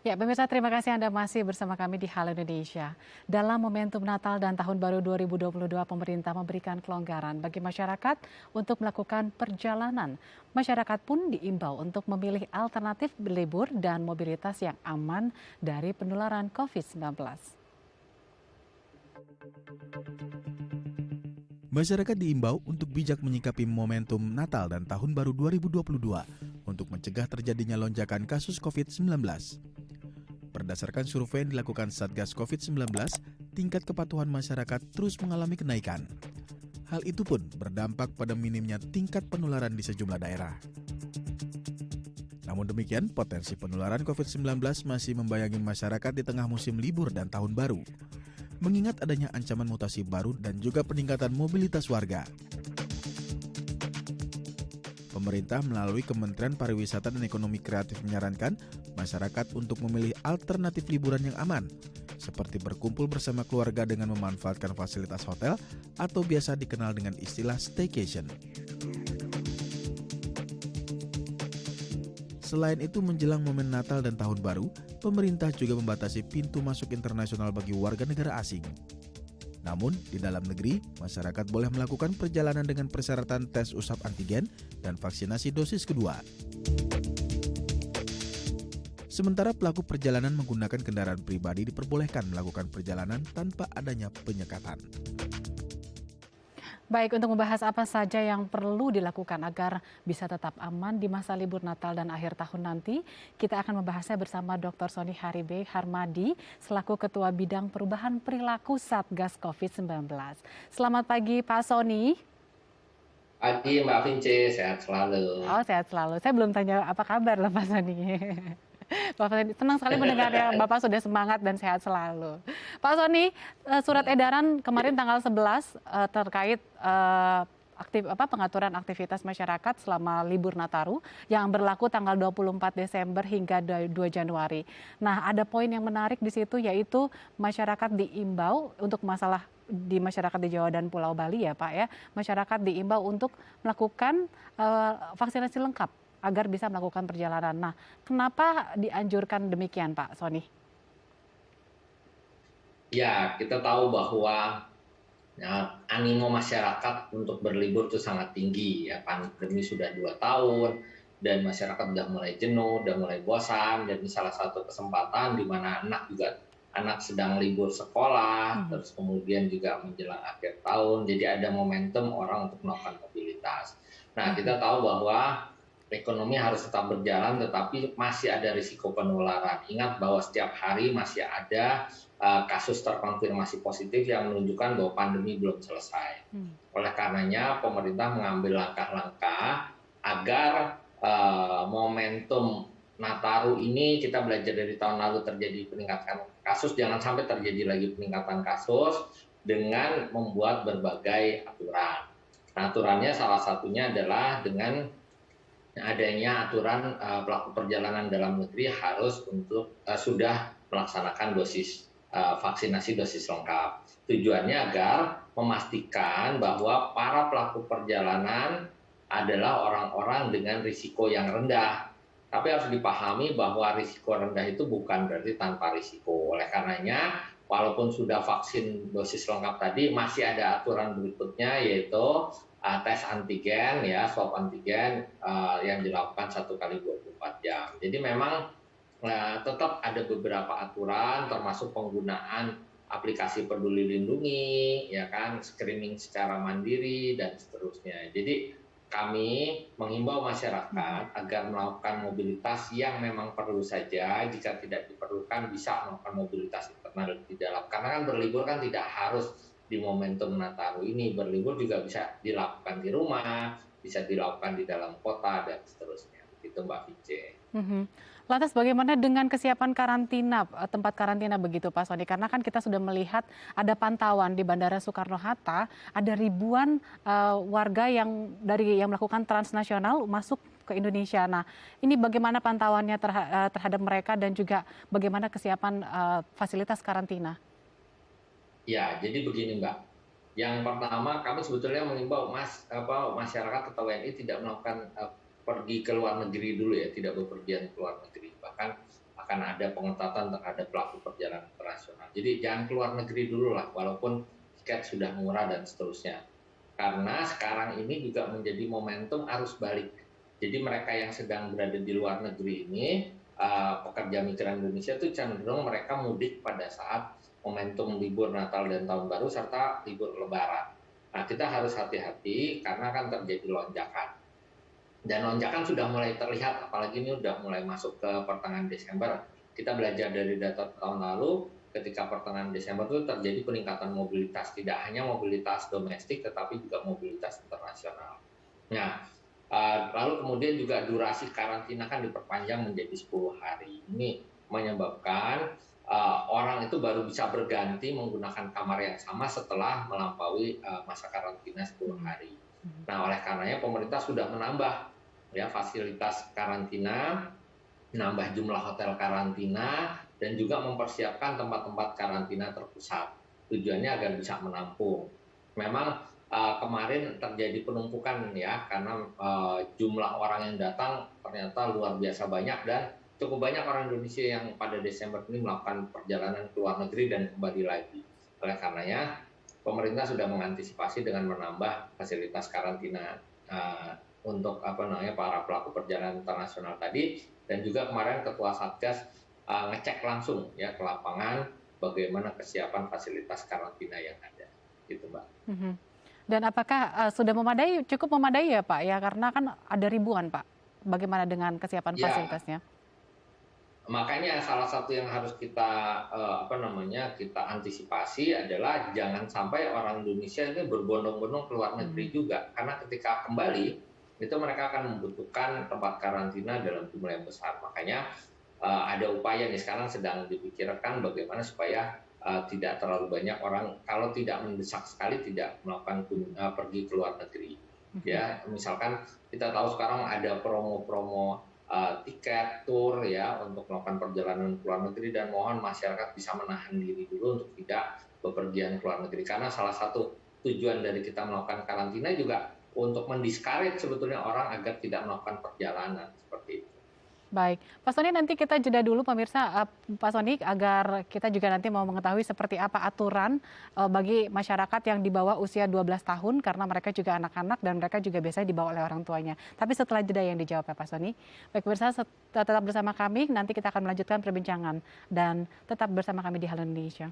Ya, pemirsa, terima kasih Anda masih bersama kami di Halo Indonesia. Dalam momentum Natal dan Tahun Baru 2022, pemerintah memberikan kelonggaran bagi masyarakat untuk melakukan perjalanan. Masyarakat pun diimbau untuk memilih alternatif berlibur dan mobilitas yang aman dari penularan COVID-19. Masyarakat diimbau untuk bijak menyikapi momentum Natal dan Tahun Baru 2022 untuk mencegah terjadinya lonjakan kasus COVID-19. Berdasarkan survei yang dilakukan Satgas COVID-19, tingkat kepatuhan masyarakat terus mengalami kenaikan. Hal itu pun berdampak pada minimnya tingkat penularan di sejumlah daerah. Namun demikian, potensi penularan COVID-19 masih membayangi masyarakat di tengah musim libur dan tahun baru, mengingat adanya ancaman mutasi baru dan juga peningkatan mobilitas warga. Pemerintah melalui Kementerian Pariwisata dan Ekonomi Kreatif menyarankan masyarakat untuk memilih alternatif liburan yang aman, seperti berkumpul bersama keluarga dengan memanfaatkan fasilitas hotel atau biasa dikenal dengan istilah staycation. Selain itu, menjelang momen Natal dan Tahun Baru, pemerintah juga membatasi pintu masuk internasional bagi warga negara asing. Namun, di dalam negeri, masyarakat boleh melakukan perjalanan dengan persyaratan tes usap antigen dan vaksinasi dosis kedua. Sementara pelaku perjalanan menggunakan kendaraan pribadi diperbolehkan melakukan perjalanan tanpa adanya penyekatan. Baik, untuk membahas apa saja yang perlu dilakukan agar bisa tetap aman di masa libur Natal dan akhir tahun nanti, kita akan membahasnya bersama Dr. Sony Haribe Harmadi selaku Ketua Bidang Perubahan Perilaku Satgas COVID-19. Selamat pagi Pak Sony. Pagi Mbak Vince, sehat selalu. Oh, sehat selalu. Saya belum tanya apa kabar loh Pak Sony. Pak Sony, senang sekali mendengarnya Bapak sudah semangat dan sehat selalu. Pak Sony, surat edaran kemarin tanggal 11 terkait pengaturan aktivitas masyarakat selama libur Nataru yang berlaku tanggal 24 Desember hingga 2 Januari. Nah, ada poin yang menarik di situ yaitu masyarakat diimbau untuk masalah di masyarakat di Jawa dan Pulau Bali ya Pak ya, masyarakat diimbau untuk melakukan vaksinasi lengkap agar bisa melakukan perjalanan. Nah, kenapa dianjurkan demikian Pak Sony? Ya, kita tahu bahwa animo masyarakat untuk berlibur itu sangat tinggi. Ya, pandemi sudah 2 tahun dan masyarakat sudah mulai jenuh, sudah mulai bosan. Dan ini salah satu kesempatan di mana anak sedang libur sekolah, terus kemudian juga menjelang akhir tahun. Jadi ada momentum orang untuk melakukan mobilitas. Nah, kita tahu bahwa ekonomi harus tetap berjalan, tetapi masih ada risiko penularan. Ingat bahwa setiap hari masih ada kasus terkonfirmasi positif yang menunjukkan bahwa pandemi belum selesai. Oleh karenanya, pemerintah mengambil langkah-langkah agar momentum Nataru ini kita belajar dari tahun lalu terjadi peningkatan kasus, jangan sampai terjadi lagi peningkatan kasus dengan membuat berbagai aturan. Nah, aturannya salah satunya adalah dengan adanya aturan pelaku perjalanan dalam negeri harus sudah melaksanakan vaksinasi dosis lengkap. Tujuannya agar memastikan bahwa para pelaku perjalanan adalah orang-orang dengan risiko yang rendah. Tapi harus dipahami bahwa risiko rendah itu bukan berarti tanpa risiko. Oleh karenanya, walaupun sudah vaksin dosis lengkap tadi, masih ada aturan berikutnya yaitu tes antigen, ya, swab antigen yang dilakukan 1 kali 24 jam. Jadi memang tetap ada beberapa aturan, termasuk penggunaan aplikasi Peduli Lindungi, ya kan, screening secara mandiri dan seterusnya. Jadi kami menghimbau masyarakat agar melakukan mobilitas yang memang perlu saja. Jika tidak diperlukan, bisa melakukan mobilitas internal di dalam. Karena kan berlibur kan tidak harus di momentum Nataru ini. Berlibur juga bisa dilakukan di rumah, bisa dilakukan di dalam kota, dan seterusnya. Begitu Mbak Vice. Lantas bagaimana dengan kesiapan karantina, tempat karantina begitu Pak Sony? Karena kan kita sudah melihat ada pantauan di Bandara Soekarno-Hatta, ada ribuan warga yang melakukan transnasional masuk ke Indonesia. Nah, ini bagaimana pantauannya terhadap mereka dan juga bagaimana kesiapan fasilitas karantina? Ya, jadi begini Mbak. Yang pertama, kami sebetulnya mengimbau masyarakat atau WNI tidak melakukan pergi ke luar negeri dulu, ya, tidak bepergian ke luar negeri. Bahkan akan ada pengetatan terhadap pelaku perjalanan internasional. Jadi jangan keluar negeri dulu lah, walaupun tiket sudah murah dan seterusnya. Karena sekarang ini juga menjadi momentum arus balik. Jadi mereka yang sedang berada di luar negeri ini, pekerja migran Indonesia itu cenderung mereka mudik pada saat momentum libur Natal dan Tahun Baru serta libur Lebaran. Nah, kita harus hati-hati karena akan terjadi lonjakan. Dan lonjakan sudah mulai terlihat, apalagi ini sudah mulai masuk ke pertengahan Desember. Kita belajar dari data tahun lalu, ketika pertengahan Desember itu terjadi peningkatan mobilitas, tidak hanya mobilitas domestik, tetapi juga mobilitas internasional. Nah, lalu kemudian juga durasi karantina kan diperpanjang menjadi 10 hari. Ini menyebabkan orang itu baru bisa berganti menggunakan kamar yang sama setelah melampaui masa karantina 10 hari. Nah, oleh karenanya pemerintah sudah menambah ya fasilitas karantina, menambah jumlah hotel karantina, dan juga mempersiapkan tempat-tempat karantina terpusat. Tujuannya agar bisa menampung. Memang kemarin terjadi penumpukan ya, karena jumlah orang yang datang ternyata luar biasa banyak dan cukup banyak orang Indonesia yang pada Desember ini melakukan perjalanan ke luar negeri dan kembali lagi. Oleh karenanya, pemerintah sudah mengantisipasi dengan menambah fasilitas karantina untuk para pelaku perjalanan internasional tadi, dan juga kemarin Ketua Satgas ngecek langsung ya ke lapangan bagaimana kesiapan fasilitas karantina yang ada, gitu Mbak. Dan apakah sudah memadai, cukup memadai ya Pak ya, karena kan ada ribuan Pak. Bagaimana dengan kesiapan fasilitasnya? Makanya salah satu yang harus kita kita antisipasi adalah jangan sampai orang Indonesia ini berbondong-bondong ke luar negeri juga, karena ketika kembali itu mereka akan membutuhkan tempat karantina dalam jumlah yang besar. Makanya ada upaya nih sekarang sedang dipikirkan bagaimana supaya tidak terlalu banyak orang, kalau tidak mendesak sekali tidak melakukan pergi ke luar negeri. Ya, misalkan kita tahu sekarang ada promo-promo tiket tour ya untuk melakukan perjalanan ke luar negeri, dan mohon masyarakat bisa menahan diri dulu untuk tidak bepergian ke luar negeri, karena salah satu tujuan dari kita melakukan karantina juga untuk mendiscourage sebetulnya orang agar tidak melakukan perjalanan seperti itu. Baik, Pak Soni, nanti kita jeda dulu pemirsa, Pak Soni, agar kita juga nanti mau mengetahui seperti apa aturan bagi masyarakat yang di bawah usia 12 tahun, karena mereka juga anak-anak dan mereka juga biasanya dibawa oleh orang tuanya. Tapi setelah jeda yang dijawab ya Pak Soni. Baik pemirsa, tetap bersama kami, nanti kita akan melanjutkan perbincangan dan tetap bersama kami di Halo Indonesia.